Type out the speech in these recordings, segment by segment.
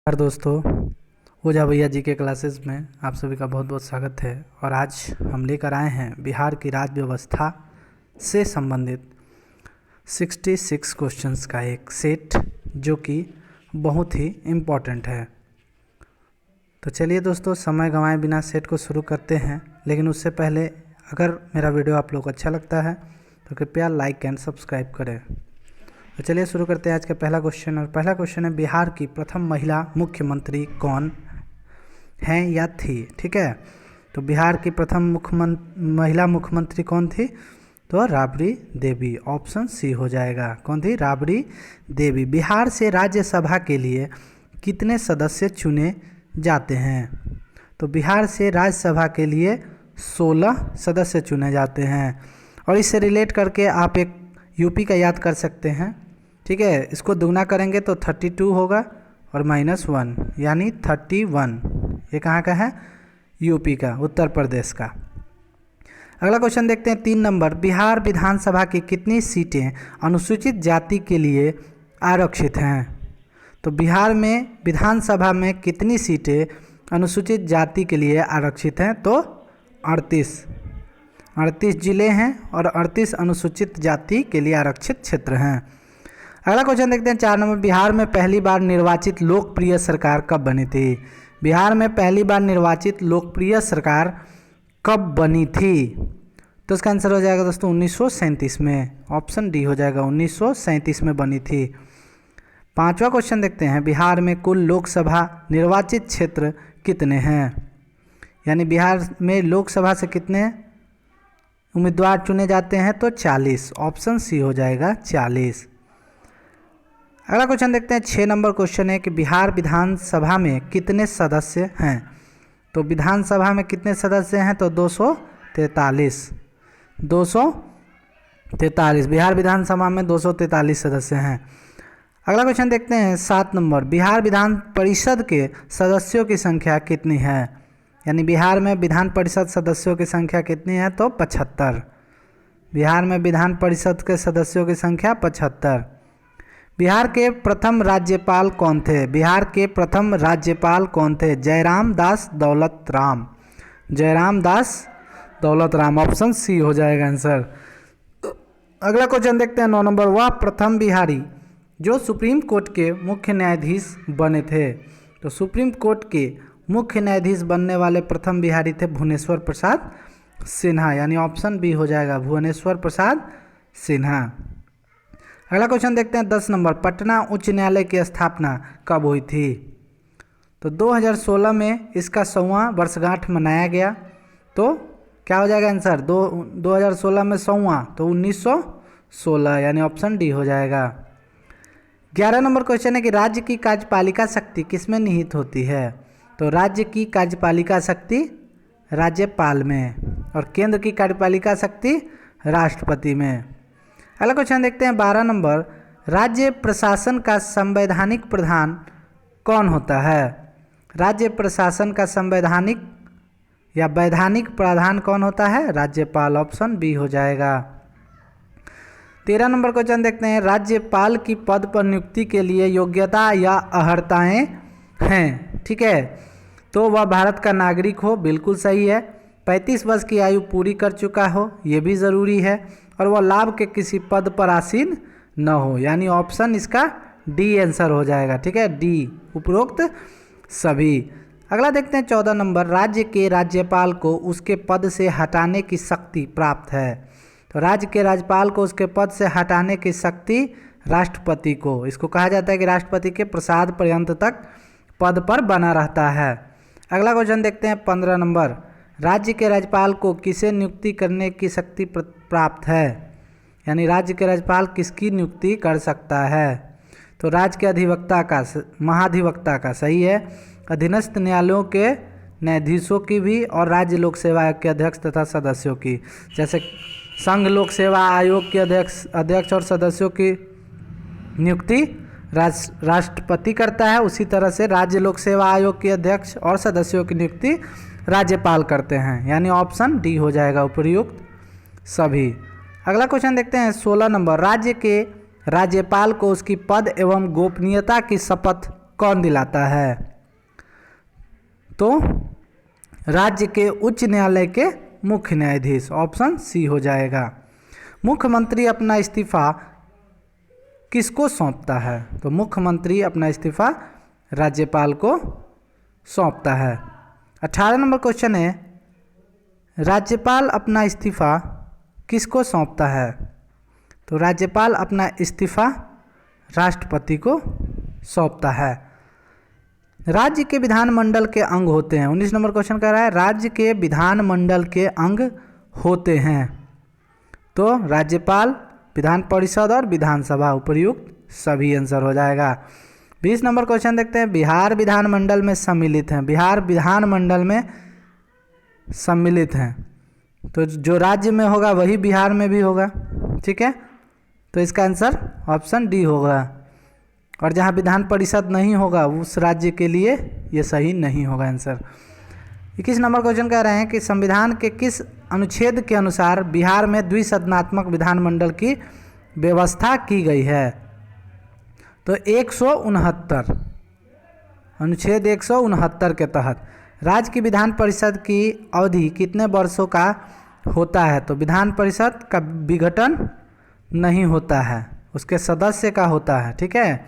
नमस्कार दोस्तों, ओझा भैया जी के क्लासेस में आप सभी का बहुत बहुत स्वागत है। और आज हम लेकर आए हैं बिहार की राज्य व्यवस्था से संबंधित 66 क्वेश्चंस का एक सेट जो कि बहुत ही इम्पोर्टेंट है। तो चलिए दोस्तों, समय गंवाए बिना सेट को शुरू करते हैं। लेकिन उससे पहले अगर मेरा वीडियो आप लोग को अच्छा लगता है तो कृपया लाइक एंड सब्सक्राइब करें। तो चलिए शुरू करते हैं आज का पहला क्वेश्चन। और पहला क्वेश्चन है, बिहार की प्रथम महिला मुख्यमंत्री कौन हैं या थी? ठीक है, तो बिहार की प्रथम महिला मुख्यमंत्री कौन थी? तो राबड़ी देवी। ऑप्शन सी हो जाएगा। कौन थी? राबड़ी देवी। बिहार से राज्यसभा के लिए कितने सदस्य चुने जाते हैं? तो बिहार से राज्यसभा के लिए 16 सदस्य चुने जाते हैं। और इससे रिलेट करके आप एक यूपी का याद कर सकते हैं। ठीक है, इसको दुगना करेंगे तो 32 होगा और -1 यानी 31। ये कहाँ का है? यूपी का, उत्तर प्रदेश का। अगला क्वेश्चन देखते हैं 3 नंबर। बिहार विधानसभा की कितनी सीटें अनुसूचित जाति के लिए आरक्षित हैं? तो बिहार में विधानसभा में कितनी सीटें अनुसूचित जाति के लिए आरक्षित हैं? तो 38 जिले हैं और 38 अनुसूचित जाति के लिए आरक्षित क्षेत्र हैं। अगला क्वेश्चन देखते हैं 4 नंबर। बिहार में पहली बार निर्वाचित लोकप्रिय सरकार कब बनी थी? बिहार में पहली बार निर्वाचित लोकप्रिय सरकार कब बनी थी? तो इसका आंसर हो जाएगा दोस्तों 1937 में। ऑप्शन डी हो जाएगा, 1937 में बनी थी। 5वां क्वेश्चन देखते हैं, बिहार में कुल लोकसभा निर्वाचित क्षेत्र कितने हैं? यानी बिहार में लोकसभा से कितने उम्मीदवार चुने जाते हैं? तो 40। ऑप्शन सी हो जाएगा 40। अगला क्वेश्चन देखते हैं 6 नंबर क्वेश्चन है कि बिहार विधानसभा में कितने सदस्य हैं? तो विधानसभा में कितने सदस्य हैं? तो 243 बिहार विधानसभा में 243 सदस्य हैं। अगला क्वेश्चन देखते हैं 7 नंबर। बिहार विधान परिषद के सदस्यों की संख्या कितनी है? यानी बिहार में विधान परिषद सदस्यों की संख्या कितनी है? तो 75। बिहार में विधान परिषद के सदस्यों की संख्या 75। बिहार के प्रथम राज्यपाल कौन थे? बिहार के प्रथम राज्यपाल कौन थे? जयराम दास दौलत राम। जयराम दास दौलत राम। ऑप्शन सी हो जाएगा आंसर। अगला क्वेश्चन देखते हैं 9 नंबर। वह प्रथम बिहारी जो सुप्रीम कोर्ट के मुख्य न्यायाधीश बने थे? तो सुप्रीम कोर्ट के मुख्य न्यायाधीश बनने वाले प्रथम बिहारी थे भुवनेश्वर प्रसाद सिन्हा। यानी ऑप्शन बी हो जाएगा, भुवनेश्वर प्रसाद सिन्हा। अगला क्वेश्चन देखते हैं 10 नंबर। पटना उच्च न्यायालय की स्थापना कब हुई थी? तो 2016 में इसका 100वां वर्षगांठ मनाया गया। तो क्या हो जाएगा आंसर? 2016 में 100वां, तो 1916 यानी ऑप्शन डी हो जाएगा। 11 नंबर क्वेश्चन है कि राज्य की कार्यपालिका शक्ति किसमें निहित होती है? तो राज्य की कार्यपालिका शक्ति राज्यपाल में और केंद्र की कार्यपालिका शक्ति राष्ट्रपति में। अगला क्वेश्चन देखते हैं 12 नंबर। राज्य प्रशासन का संवैधानिक प्रधान कौन होता है? राज्य प्रशासन का संवैधानिक या वैधानिक प्रधान कौन होता है? राज्यपाल। ऑप्शन बी हो जाएगा। 13 नंबर क्वेश्चन देखते हैं, राज्यपाल की पद पर नियुक्ति के लिए योग्यता या अर्हताएं हैं? ठीक है, तो वह भारत का नागरिक हो, बिल्कुल सही है। 35 वर्ष की आयु पूरी कर चुका हो, ये भी ज़रूरी है। और वह लाभ के किसी पद पर आसीन न हो, यानी ऑप्शन इसका डी आंसर हो जाएगा। ठीक है, डी, उपरोक्त सभी। अगला देखते हैं 14 नंबर। राज्य के राज्यपाल को उसके पद से हटाने की शक्ति प्राप्त है? तो राज्य के राज्यपाल को उसके पद से हटाने की शक्ति राष्ट्रपति को। इसको कहा जाता है कि राष्ट्रपति के प्रसाद पर्यंत तक पद पर बना रहता है। अगला क्वेश्चन देखते हैं 15 नंबर। राज्य के राज्यपाल को किसे नियुक्ति करने की शक्ति प्राप्त है? यानी राज्य के राज्यपाल किसकी नियुक्ति कर सकता है? तो राज्य के अधिवक्ता का, महाधिवक्ता का, सही है। अधीनस्थ न्यायालयों के न्यायाधीशों की भी और राज्य लोक सेवा आयोग के अध्यक्ष तथा सदस्यों की। जैसे संघ लोक सेवा आयोग के अध्यक्ष और सदस्यों की नियुक्ति राष्ट्रपति करता है, उसी तरह से राज्य लोक सेवा आयोग के अध्यक्ष और सदस्यों की नियुक्ति राज्यपाल करते हैं। यानी ऑप्शन डी हो जाएगा, उपयुक्त सभी। अगला क्वेश्चन देखते हैं 16 नंबर। राज्य के राज्यपाल को उसकी पद एवं गोपनीयता की शपथ कौन दिलाता है? तो राज्य के उच्च न्यायालय के मुख्य न्यायाधीश, ऑप्शन सी हो जाएगा। मुख्यमंत्री अपना इस्तीफा किसको सौंपता है? तो मुख्यमंत्री अपना इस्तीफा राज्यपाल को सौंपता है। 18 नंबर क्वेश्चन है, राज्यपाल अपना इस्तीफा किसको सौंपता है? तो राज्यपाल अपना इस्तीफा राष्ट्रपति को सौंपता है। राज्य के विधानमंडल के अंग होते हैं। 19 नंबर क्वेश्चन कह रहा है राज्य के विधानमंडल के अंग होते हैं। तो राज्यपाल, विधान परिषद और विधानसभा, उपर्युक्त सभी आंसर हो जाएगा। 20 नंबर क्वेश्चन देखते हैं, बिहार विधानमंडल में सम्मिलित हैं। बिहार विधानमंडल में सम्मिलित हैं, तो जो राज्य में होगा वही बिहार में भी होगा, ठीक है। तो इसका आंसर ऑप्शन डी होगा। और जहाँ विधान परिषद नहीं होगा उस राज्य के लिए ये सही नहीं होगा आंसर। 21 नंबर क्वेश्चन कह रहे हैं कि संविधान के किस अनुच्छेद के अनुसार बिहार में द्विसदनात्मक विधानमंडल की व्यवस्था की गई है? तो 169 अनुच्छेद 169 के तहत राज्य की विधान परिषद की अवधि कितने वर्षों का होता है? तो विधान परिषद का विघटन नहीं होता है, उसके सदस्य का होता है, ठीक है।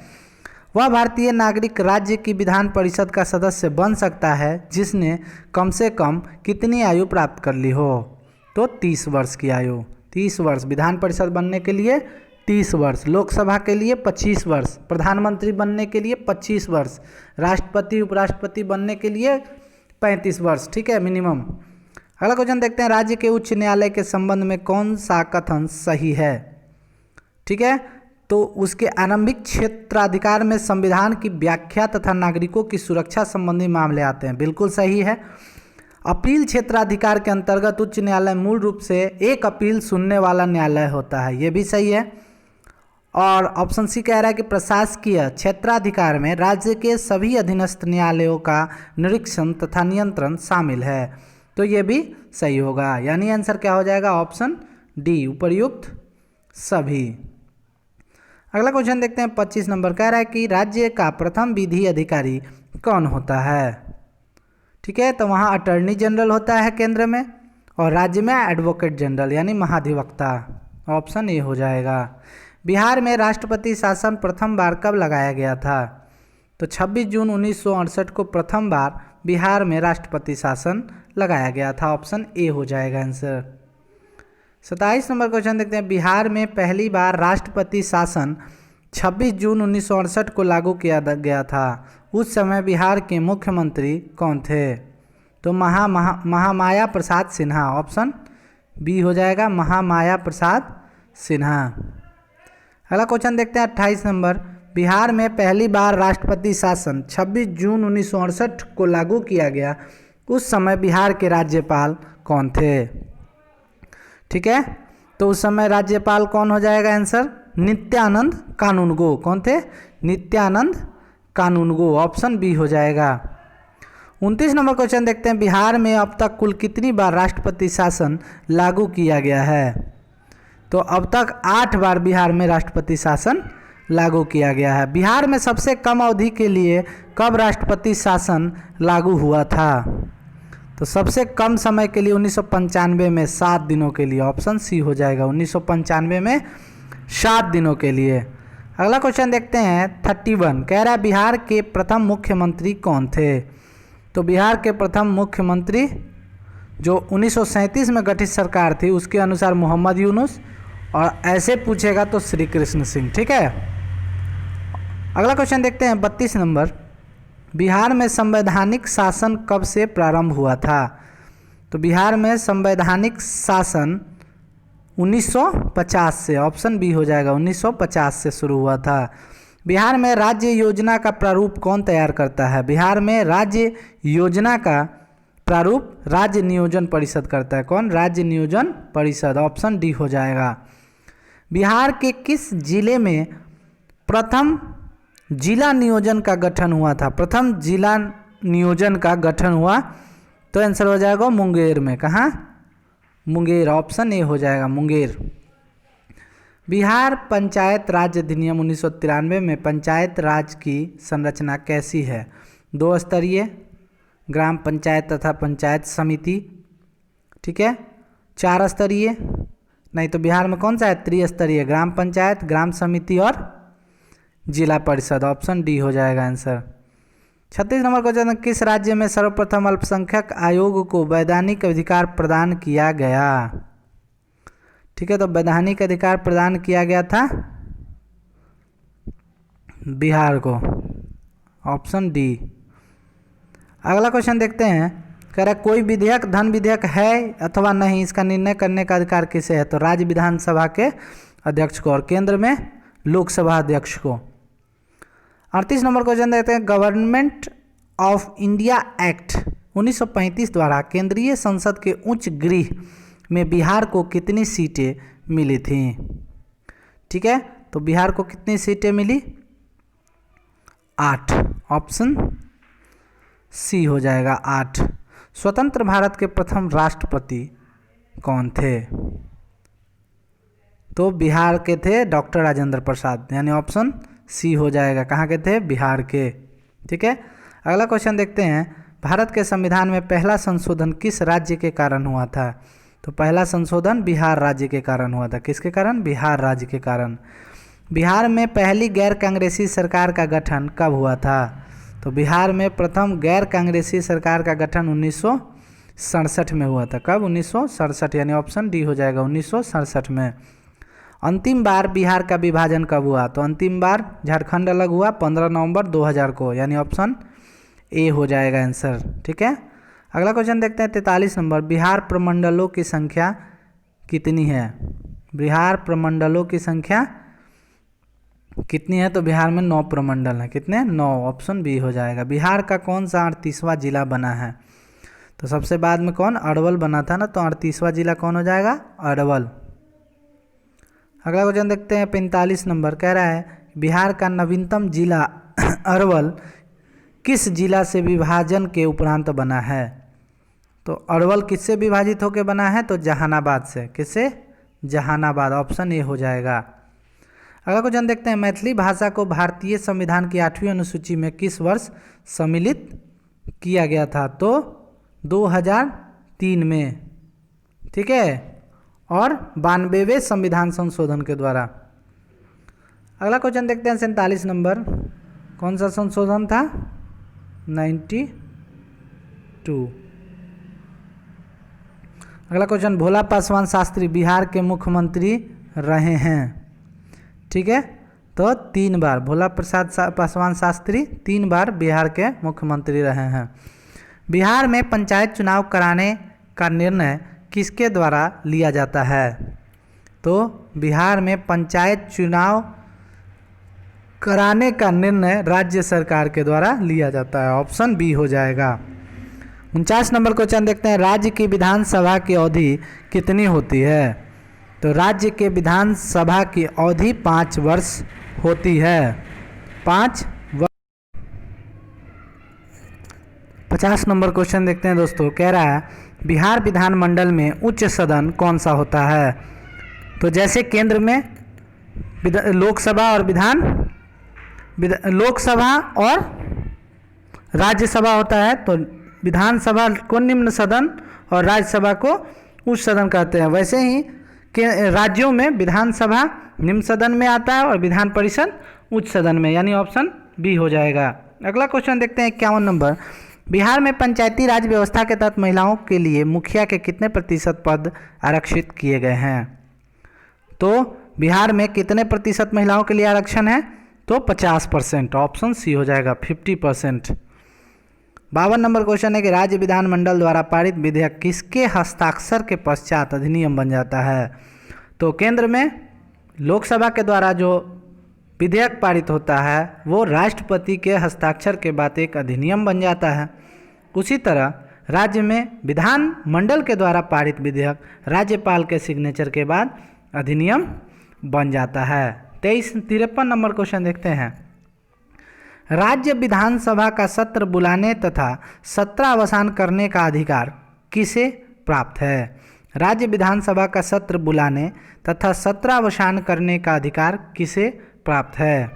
वह भारतीय नागरिक राज्य की विधान परिषद का सदस्य बन सकता है जिसने कम से कम कितनी आयु प्राप्त कर ली हो? तो 30 वर्ष की आयु। 30 वर्ष विधान परिषद बनने के लिए 30 वर्ष, लोकसभा के लिए 25 वर्ष, प्रधानमंत्री बनने के लिए 25 वर्ष, राष्ट्रपति उपराष्ट्रपति बनने के लिए 35 वर्ष, ठीक है, मिनिमम। अगला क्वेश्चन देखते हैं, राज्य के उच्च न्यायालय के संबंध में कौन सा कथन सही है? ठीक है, तो उसके आरंभिक क्षेत्राधिकार में संविधान की व्याख्या तथा नागरिकों की सुरक्षा संबंधी मामले आते हैं, बिल्कुल सही है। अपील क्षेत्राधिकार के अंतर्गत उच्च न्यायालय मूल रूप से एक अपील सुनने वाला न्यायालय होता है, ये भी सही है। और ऑप्शन सी कह रहा है कि प्रशासकीय क्षेत्राधिकार में राज्य के सभी अधीनस्थ न्यायालयों का निरीक्षण तथा नियंत्रण शामिल है, तो ये भी सही होगा। यानी आंसर क्या हो जाएगा? ऑप्शन डी, उपर्युक्त सभी। अगला क्वेश्चन देखते हैं, 25 नंबर कह रहा है कि राज्य का प्रथम विधि अधिकारी कौन होता है? ठीक है, तो वहाँ अटॉर्नी जनरल होता है केंद्र में, और राज्य में एडवोकेट जनरल यानी महाधिवक्ता, ऑप्शन ए हो जाएगा। बिहार में राष्ट्रपति शासन प्रथम बार कब लगाया गया था? तो 26 जून 1968 को प्रथम बार बिहार में राष्ट्रपति शासन लगाया गया था, ऑप्शन ए हो जाएगा आंसर। 27 नंबर क्वेश्चन देखते हैं, बिहार में पहली बार राष्ट्रपति शासन 26 जून 1968 को लागू किया गया था, उस समय बिहार के मुख्यमंत्री कौन थे? तो महामाया प्रसाद सिन्हा, ऑप्शन बी हो जाएगा, महामाया प्रसाद सिन्हा। अगला क्वेश्चन देखते हैं 28 नंबर, बिहार में पहली बार राष्ट्रपति शासन 26 जून 1968 को लागू किया गया, उस समय बिहार के राज्यपाल कौन थे? ठीक है, तो उस समय राज्यपाल कौन हो जाएगा आंसर? नित्यानंद कानूनगो। कौन थे? नित्यानंद कानूनगो, ऑप्शन बी हो जाएगा। 29 नंबर क्वेश्चन देखते हैं, बिहार में अब तक कुल कितनी बार राष्ट्रपति शासन लागू किया गया है? तो अब तक 8 बार बिहार में राष्ट्रपति शासन लागू किया गया है। बिहार में सबसे कम अवधि के लिए कब राष्ट्रपति शासन लागू हुआ था? तो सबसे कम समय के लिए 1995 में 7 दिनों के लिए, ऑप्शन सी हो जाएगा, 1995 में 7 दिनों के लिए। अगला क्वेश्चन देखते हैं 31, कह रहा है बिहार के प्रथम मुख्यमंत्री कौन थे? तो बिहार के प्रथम मुख्यमंत्री जो 1937 में गठित सरकार थी उसके अनुसार मोहम्मद यूनुस, और ऐसे पूछेगा तो श्री कृष्ण सिंह, ठीक है। अगला क्वेश्चन देखते हैं 32 नंबर, बिहार में संवैधानिक शासन कब से प्रारंभ हुआ था? तो बिहार में संवैधानिक शासन 1950 से, ऑप्शन बी हो जाएगा, 1950 से शुरू हुआ था। बिहार में राज्य योजना का प्रारूप कौन तैयार करता है? बिहार में राज्य योजना का प्रारूप राज्य नियोजन परिषद करता है। कौन? राज्य नियोजन परिषद, ऑप्शन डी हो जाएगा। बिहार के किस जिले में प्रथम जिला नियोजन का गठन हुआ था? प्रथम जिला नियोजन का गठन हुआ, तो आंसर हो जाएगा मुंगेर में। कहाँ? मुंगेर, ऑप्शन ए हो जाएगा, मुंगेर। बिहार पंचायत राज अधिनियम 1993 में पंचायत राज की संरचना कैसी है? 2 स्तरीय, ग्राम पंचायत तथा पंचायत समिति, ठीक है, 4 स्तरीय, नहीं तो बिहार में कौन सा है? त्रिस्तरीय, ग्राम पंचायत, ग्राम समिति और जिला परिषद। ऑप्शन डी हो जाएगा आंसर। 36 नंबर क्वेश्चन, किस राज्य में सर्वप्रथम अल्पसंख्यक आयोग को वैधानिक अधिकार प्रदान किया गया? ठीक है, तो वैधानिक अधिकार प्रदान किया गया था बिहार को। Option D. अगला क्वेश्चन देखते हैं, कह रहा है कोई विधेयक धन विधेयक है अथवा नहीं, इसका निर्णय करने का अधिकार किसे है? तो राज्य विधानसभा के अध्यक्ष को और केंद्र में लोकसभा अध्यक्ष को। 38 नंबर क्वेश्चन देखते हैं, गवर्नमेंट ऑफ इंडिया एक्ट 1935 द्वारा केंद्रीय संसद के उच्च गृह में बिहार को कितनी सीटें मिली थी? ठीक है, तो बिहार को कितनी सीटें मिली? 8। ऑप्शन सी हो जाएगा 8। स्वतंत्र भारत के प्रथम राष्ट्रपति कौन थे? तो बिहार के थे डॉक्टर राजेंद्र प्रसाद, यानी ऑप्शन सी हो जाएगा। कहाँ के थे? बिहार के। ठीक है, अगला क्वेश्चन देखते हैं, भारत के संविधान में पहला संशोधन किस राज्य के कारण हुआ था? तो पहला संशोधन बिहार राज्य के कारण हुआ था। किसके कारण? बिहार राज्य के कारण। बिहार में पहली गैर कांग्रेसी सरकार का गठन कब हुआ था? तो बिहार में प्रथम गैर कांग्रेसी सरकार का गठन 1967 में हुआ था। कब? 1967, यानी ऑप्शन डी हो जाएगा 1967 में। अंतिम बार बिहार का विभाजन कब हुआ? तो अंतिम बार झारखंड अलग हुआ 15 नवंबर 2000 को, यानी ऑप्शन ए हो जाएगा आंसर। ठीक है, अगला क्वेश्चन देखते हैं 43 नंबर, बिहार प्रमंडलों की संख्या कितनी है? बिहार प्रमंडलों की संख्या कितनी है? तो बिहार में 9 प्रमंडल हैं। कितने? 9। ऑप्शन बी हो जाएगा। बिहार का कौन सा 38वां जिला बना है? तो सबसे बाद में कौन? अरवल बना था ना, तो 38वां जिला कौन हो जाएगा? अरवल। अगला क्वेश्चन देखते हैं 45 नंबर, कह रहा है बिहार का नवीनतम जिला अरवल किस जिला से विभाजन के उपरांत बना है? तो अरवल किससे विभाजित होकर बना है? तो जहानाबाद से। किससे? जहानाबाद। ऑप्शन ए हो जाएगा। अगला क्वेश्चन देखते हैं, मैथिली भाषा को भारतीय संविधान की 8वीं अनुसूची में किस वर्ष सम्मिलित किया गया था? तो 2003 में। ठीक है, और 92वें संविधान संशोधन के द्वारा। अगला क्वेश्चन देखते हैं 47 नंबर, कौन सा संशोधन था? 92। अगला क्वेश्चन, भोला पासवान शास्त्री बिहार के मुख्यमंत्री रहे हैं। ठीक है, तो 3 बार भोला प्रसाद पासवान शास्त्री 3 बार बिहार के मुख्यमंत्री रहे हैं। बिहार में पंचायत चुनाव कराने का निर्णय किसके द्वारा लिया जाता है? तो बिहार में पंचायत चुनाव कराने का निर्णय राज्य सरकार के द्वारा लिया जाता है। ऑप्शन बी हो जाएगा। 49 नंबर क्वेश्चन देखते हैं, राज्य की विधानसभा की अवधि कितनी होती है? तो राज्य के विधानसभा की अवधि 5 वर्ष होती है। 5 वर्ष। 50 नंबर क्वेश्चन देखते हैं दोस्तों, कह रहा है बिहार विधानमंडल में उच्च सदन कौन सा होता है? तो जैसे केंद्र में लोकसभा और लोकसभा और राज्यसभा होता है, तो विधानसभा को निम्न सदन और राज्यसभा को उच्च सदन कहते हैं। वैसे ही राज्यों में विधानसभा निम्न सदन में आता है और विधान परिषद उच्च सदन में, यानी ऑप्शन बी हो जाएगा। अगला क्वेश्चन देखते हैं 51 नंबर, बिहार में पंचायती राज व्यवस्था के तहत महिलाओं के लिए मुखिया के कितने प्रतिशत पद आरक्षित किए गए हैं? तो बिहार में कितने प्रतिशत महिलाओं के लिए आरक्षण है? तो 50%। ऑप्शन सी हो जाएगा 50%। 52 नंबर क्वेश्चन है कि राज्य विधानमंडल द्वारा पारित विधेयक किसके हस्ताक्षर के पश्चात अधिनियम बन जाता है? तो केंद्र में लोकसभा के द्वारा जो विधेयक पारित होता है वो राष्ट्रपति के हस्ताक्षर के बाद एक अधिनियम बन जाता है। उसी तरह राज्य में विधानमंडल के द्वारा पारित विधेयक राज्यपाल के सिग्नेचर के बाद अधिनियम बन जाता है। 53 नंबर क्वेश्चन देखते हैं, राज्य विधानसभा का सत्र बुलाने तथा सत्रावसान करने का अधिकार किसे प्राप्त है? राज्य विधानसभा का सत्र बुलाने तथा सत्रावसान करने का अधिकार किसे प्राप्त है?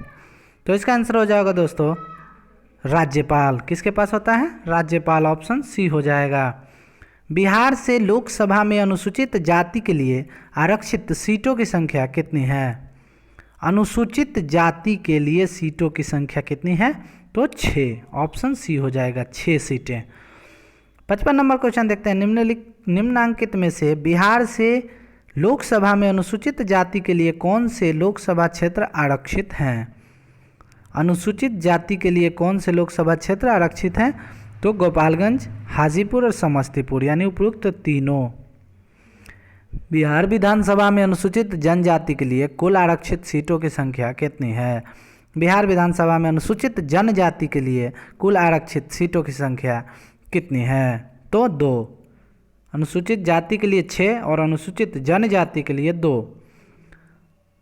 तो इसका आंसर हो जाएगा दोस्तों राज्यपाल। किसके पास होता है? राज्यपाल। ऑप्शन सी हो जाएगा। बिहार से लोकसभा में अनुसूचित जाति के लिए आरक्षित सीटों की संख्या कितनी है? अनुसूचित जाति के लिए सीटों की संख्या कितनी है? तो 6। ऑप्शन सी हो जाएगा, 6 सीटें। 55 नंबर क्वेश्चन देखते हैं। निम्नांकित में से बिहार से लोकसभा में अनुसूचित जाति के लिए कौन से लोकसभा क्षेत्र आरक्षित हैं? अनुसूचित जाति के लिए कौन से लोकसभा क्षेत्र आरक्षित हैं? तो गोपालगंज, हाजीपुर और समस्तीपुर, यानी उपयुक्त तीनों। बिहार विधानसभा में अनुसूचित जनजाति के लिए कुल आरक्षित सीटों की संख्या कितनी है? बिहार विधानसभा में अनुसूचित जनजाति के लिए कुल आरक्षित सीटों की संख्या कितनी है? तो 2। अनुसूचित जाति के लिए 6 और अनुसूचित जनजाति के लिए 2।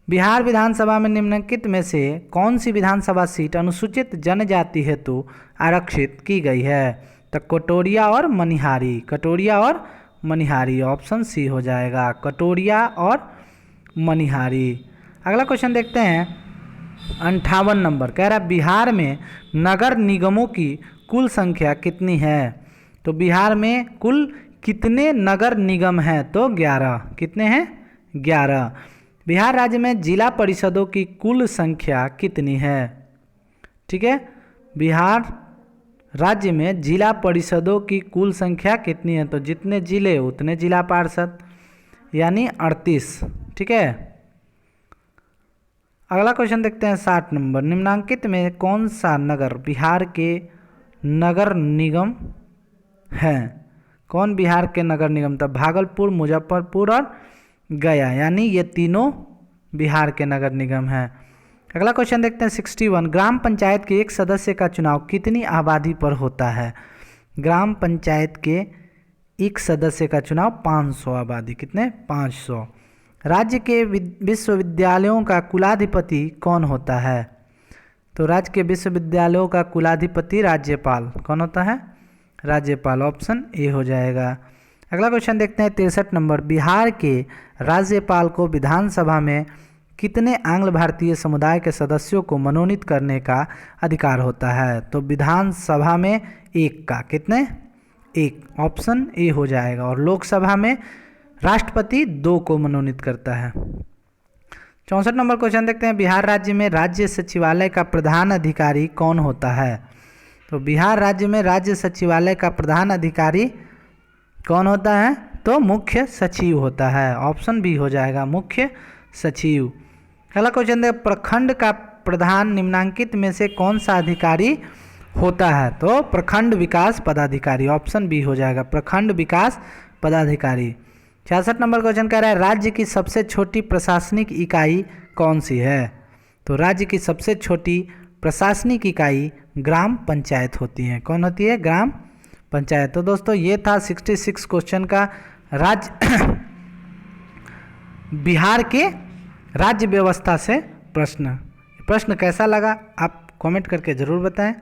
बिहार विधानसभा में निम्नलिखित में से कौन सी विधानसभा सीट अनुसूचित जनजाति हेतु आरक्षित की गई है? तो कटोरिया और मनिहारी। कटोरिया और मनिहारी। ऑप्शन सी हो जाएगा, कटोरिया और मनिहारी। अगला क्वेश्चन देखते हैं। 58 नंबर कह रहा है बिहार में नगर निगमों की कुल संख्या कितनी है? तो बिहार में कुल कितने नगर निगम हैं? तो 11। कितने हैं? 11। बिहार राज्य में जिला परिषदों की कुल संख्या कितनी है? ठीक है, बिहार राज्य में जिला परिषदों की कुल संख्या कितनी है? तो जितने जिले उतने जिला पार्षद, यानी 38। ठीक है। अगला क्वेश्चन देखते हैं 60 नंबर। निम्नांकित में कौन सा नगर बिहार के नगर निगम है? कौन बिहार के नगर निगम था? भागलपुर, मुजफ्फरपुर और गया, यानी ये तीनों बिहार के नगर निगम हैं। अगला क्वेश्चन देखते हैं 61। ग्राम पंचायत के एक सदस्य का चुनाव कितनी आबादी पर होता है? ग्राम पंचायत के एक सदस्य का चुनाव 500 आबादी। कितने? 500। राज्य के विश्वविद्यालयों का कुलाधिपति कौन होता है? तो राज्य के विश्वविद्यालयों का कुलाधिपति राज्यपाल। कौन होता है? राज्यपाल। ऑप्शन ए हो जाएगा। अगला क्वेश्चन देखते हैं 63 नंबर। बिहार के राज्यपाल को विधानसभा में कितने आंग्ल भारतीय समुदाय के सदस्यों को मनोनीत करने का अधिकार होता है? तो विधानसभा में 1 का। कितने? 1। ऑप्शन ए हो जाएगा। और लोकसभा में राष्ट्रपति 2 को मनोनीत करता है। 64 नंबर क्वेश्चन देखते हैं। बिहार राज्य में राज्य सचिवालय का प्रधान अधिकारी कौन होता है? तो बिहार राज्य में राज्य सचिवालय का प्रधान अधिकारी कौन होता है? तो मुख्य सचिव होता है। ऑप्शन बी हो जाएगा, मुख्य सचिव। अगला क्वेश्चन देखिए। प्रखंड का प्रधान निम्नांकित में से कौन सा अधिकारी होता है? तो प्रखंड विकास पदाधिकारी। ऑप्शन बी हो जाएगा, प्रखंड विकास पदाधिकारी। 66 नंबर क्वेश्चन कह रहा है राज्य की सबसे छोटी प्रशासनिक इकाई कौन सी है? तो राज्य की सबसे छोटी प्रशासनिक इकाई ग्राम पंचायत होती है। कौन होती है? ग्राम पंचायत। तो दोस्तों ये था 66 क्वेश्चन का राज्य बिहार के राज्य व्यवस्था से प्रश्न कैसा लगा आप कमेंट करके ज़रूर बताएं।